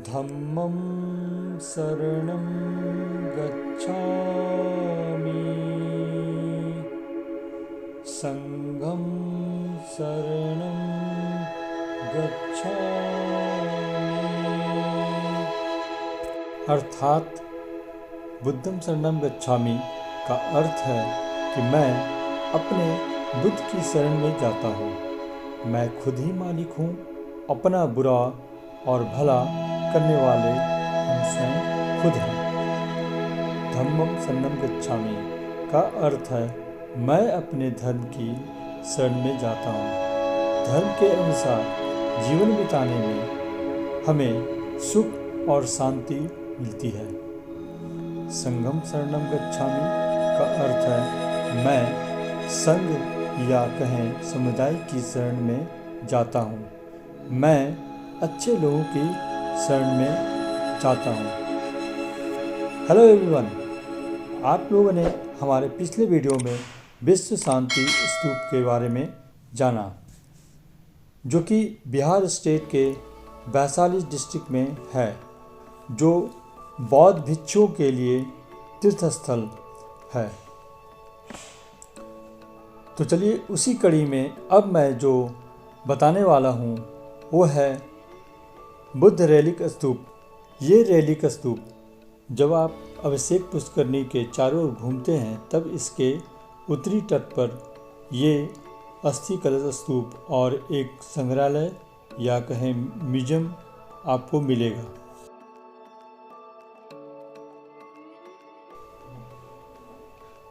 धम्मं शरणं गच्छामि संघं शरणं गच्छामि। अर्थात बुद्धं शरणं गच्छामि का अर्थ है कि मैं अपने बुद्ध की शरण में जाता हूँ। मैं खुद ही मालिक हूँ, अपना बुरा और भला करने वाले हम स्वयं खुद हैं। धम्मं शरणं गच्छामि का अर्थ है मैं अपने धर्म की शरण में जाता हूँ। धर्म के अनुसार जीवन बिताने में हमें सुख और शांति मिलती है। संघं शरणं गच्छामि का अर्थ है मैं संघ या कहें समुदाय की शरण में जाता हूँ। मैं अच्छे लोगों की शरण में जाता हूँ। हेलो एवरीवन, आप लोगों ने हमारे पिछले वीडियो में विश्व शांति स्तूप के बारे में जाना, जो कि बिहार स्टेट के वैशाली डिस्ट्रिक्ट में है, जो बौद्ध भिक्षुओं के लिए तीर्थ स्थल है। तो चलिए उसी कड़ी में अब मैं जो बताने वाला हूँ वो है बुद्ध रेलिक स्तूप। ये रेलिक स्तूप जब आप अभिषेक पुष्करनी के चारों ओर घूमते हैं तब इसके उत्तरी तट पर ये अस्थि कलश स्तूप और एक संग्रहालय या कहें म्यूजियम आपको मिलेगा।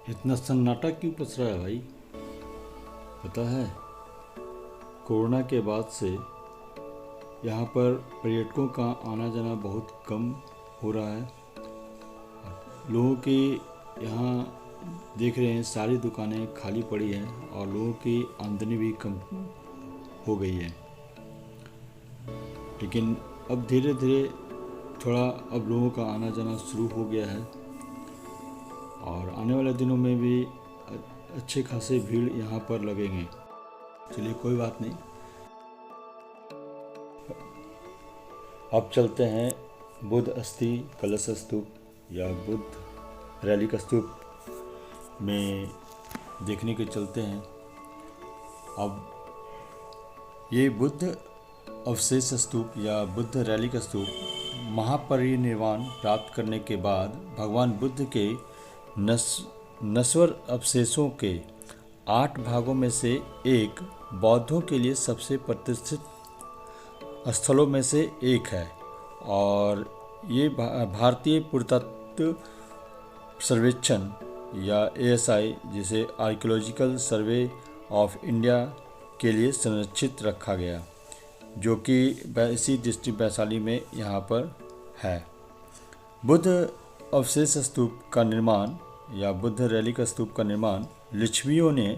इतना सन्नाटा क्यों पसरा है भाई? पता है, कोरोना के बाद से यहाँ पर पर्यटकों का आना जाना बहुत कम हो रहा है। लोगों की यहाँ देख रहे हैं सारी दुकानें खाली पड़ी हैं और लोगों की आमदनी भी कम हो गई है। लेकिन अब धीरे धीरे थोड़ा अब लोगों का आना जाना शुरू हो गया है और आने वाले दिनों में भी अच्छे खासे भीड़ यहाँ पर लगेंगे। चलिए कोई बात नहीं, अब चलते हैं बुद्ध अस्थि कलश स्तूप या बुद्ध रेलिक स्तूप में देखने के चलते हैं। अब ये बुद्ध अवशेष स्तूप या बुद्ध रेलिक स्तूप महापरिनिर्वाण प्राप्त करने के बाद भगवान बुद्ध के नश्वर अवशेषों के 8 भागों में से एक बौद्धों के लिए सबसे प्रतिष्ठित स्थलों में से एक है और ये भारतीय पुरातत्व सर्वेक्षण या ASI जिसे आर्कियोलॉजिकल सर्वे ऑफ इंडिया के लिए संरक्षित रखा गया, जो कि इसी डिस्ट्रिक्ट वैशाली में यहाँ पर है। बुद्ध अवशेष स्तूप का निर्माण या बुद्ध रेलिक स्तूप का निर्माण लिच्छवियों ने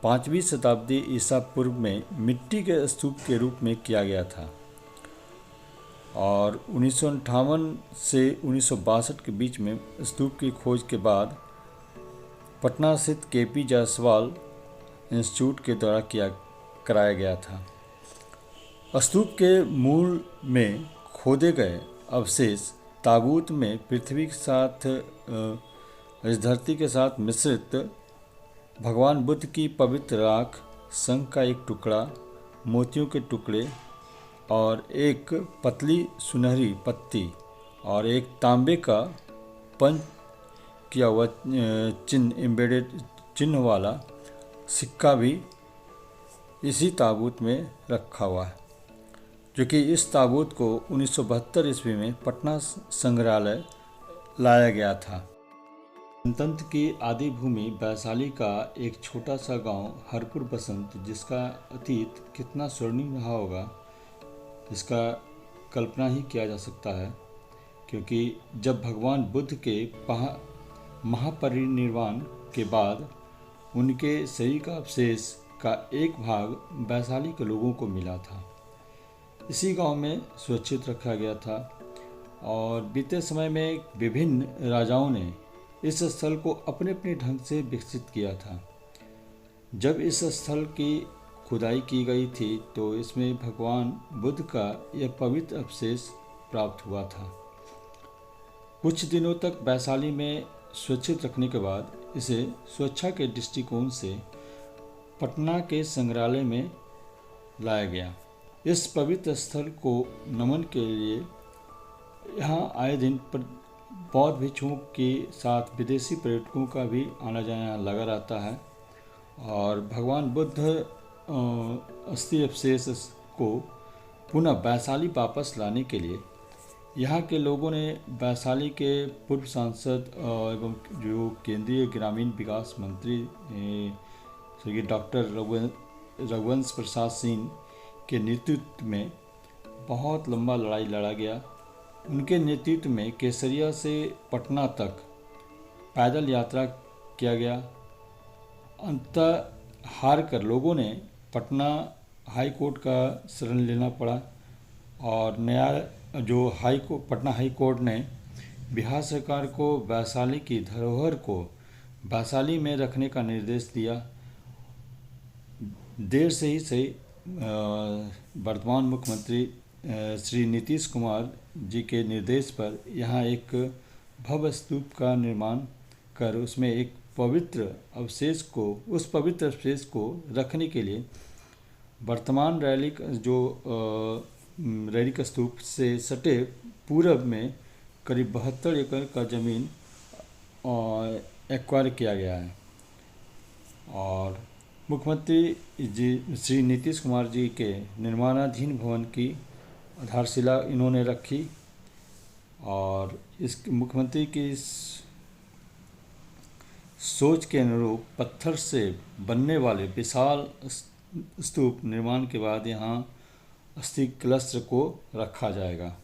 5वीं शताब्दी ईसा पूर्व में मिट्टी के स्तूप के रूप में किया गया था और 1958 से 1962 के बीच में स्तूप की खोज के बाद पटना स्थित KP जायसवाल इंस्टीट्यूट के द्वारा कराया गया था। स्तूप के मूल में खोदे गए अवशेष ताबूत में पृथ्वी के साथ इस धरती के साथ मिश्रित भगवान बुद्ध की पवित्र राख, शंख का एक टुकड़ा, मोतियों के टुकड़े और एक पतली सुनहरी पत्ती और एक तांबे का पंच किया हुआ एम्बेडेड चिन्ह वाला सिक्का भी इसी ताबूत में रखा हुआ है, जो कि इस ताबूत को 1972 ईस्वी में पटना संग्रहालय लाया गया था। गणतंत्र की आदि भूमि वैशाली का एक छोटा सा गांव हरपुर बसंत, जिसका अतीत कितना स्वर्णिम रहा होगा इसका कल्पना ही किया जा सकता है, क्योंकि जब भगवान बुद्ध के महापरिनिर्वाण के बाद उनके शरीर का अवशेष का एक भाग वैशाली के लोगों को मिला था। इसी गांव में सुरक्षित रखा गया था और बीते समय में विभिन्न राजाओं ने इस स्थल को अपने अपने ढंग से विकसित किया था। जब इस स्थल की खुदाई की गई थी तो इसमें भगवान बुद्ध का यह पवित्र अवशेष प्राप्त हुआ था। कुछ दिनों तक वैशाली में सुरक्षित रखने के बाद इसे सुरक्षा के दृष्टिकोण से पटना के संग्रहालय में लाया गया। इस पवित्र स्थल को नमन के लिए यहाँ आए दिन बौद्ध भिक्षुओं के साथ विदेशी पर्यटकों का भी आना जाना लगा रहता है और भगवान बुद्ध अस्थि अवशेष को पुनः वैशाली वापस लाने के लिए यहाँ के लोगों ने वैशाली के पूर्व सांसद एवं जो केंद्रीय ग्रामीण विकास मंत्री श्री डॉक्टर रघुवंश प्रसाद सिंह के नेतृत्व में बहुत लंबा लड़ाई लड़ा गया। उनके नेतृत्व में केसरिया से पटना तक पैदल यात्रा किया गया। अंततः हार कर लोगों ने पटना हाई कोर्ट का शरण लेना पड़ा और पटना हाई कोर्ट ने बिहार सरकार को वैशाली की धरोहर को वैशाली में रखने का निर्देश दिया। देर से ही सही वर्तमान मुख्यमंत्री श्री नीतीश कुमार जी के निर्देश पर यहाँ एक भव्य स्तूप का निर्माण कर उसमें एक पवित्र अवशेष को रखने के लिए वर्तमान रैली का स्तूप से सटे पूरब में करीब 72 एकड़ का ज़मीन एक्वायर किया गया है और मुख्यमंत्री जी श्री नीतीश कुमार जी के निर्माणाधीन भवन की आधारशिला इन्होंने रखी और इस मुख्यमंत्री की सोच के अनुरूप पत्थर से बनने वाले विशाल स्तूप निर्माण के बाद यहाँ अस्थि कलश को रखा जाएगा।